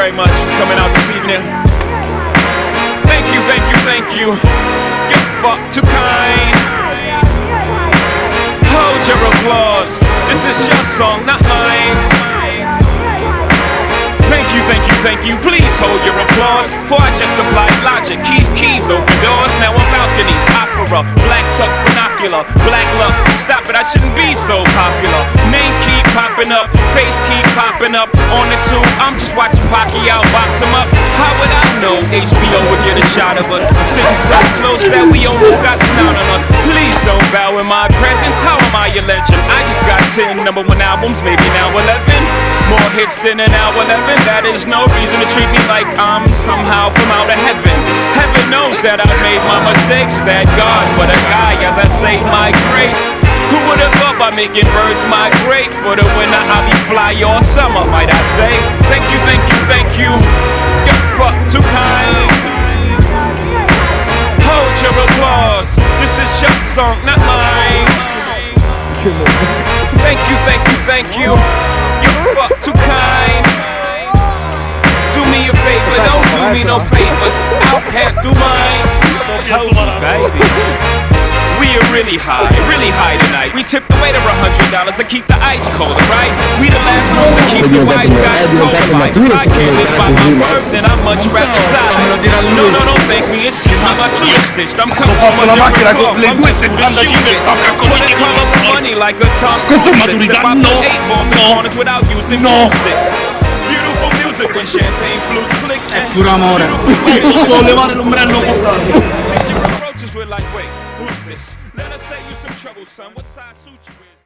very much for coming out this evening. Thank you, thank you, thank you. You're far too kind. Hold your applause. This is your song, not mine. Thank you, thank you, thank you. Please hold your applause. For I just applied logic. Keys, keys, open doors. Now I'm balcony, opera, black tux, binocular, black lux. Stop it, I shouldn't be so popular. Name keep popping up, face keep popping up. On the tube, I'm just watching Pacquiao box him up. How would I know HBO would get a shot of us? Sitting so close that we almost got snout on us. Please don't bow in my presence. How am I a legend? I just got 10 #1 albums, maybe now 11. More hits than an hour 11. That is no reason to treat me like I'm somehow from out of heaven. Heaven knows that I've made my mistakes. That God, what a guy, as I say my grace. Who would have thought by making birds migrate? For the winter I'll be fly all summer, might I say. Thank you, thank you, thank you. You're fuck too kind. Hold your applause. This is your song, not mine. Thank you, thank you, thank you. You're fuck too kind. Do me a favor, don't do me no favors. I'll have to mine. Hold me, baby. We are really high tonight. We tipped the waiter $100 to keep the ice colder, right? We the last ones to keep the wise guys colder. Like, if I can't live by my word, then I'd much rather die. No, don't thank me, it's just how I see it stitched. I'm coming from a different cloth, I'm just who the shoe fits. Put a color of money like a Tom Cruise. Step out the 8 balls and corners without using broomsticks. Beautiful music when champagne flutes click. Puro amore. Posso levare l'ombrello? Approaches with like, wait, who's this? Let us say you some trouble, son. What size suit you is?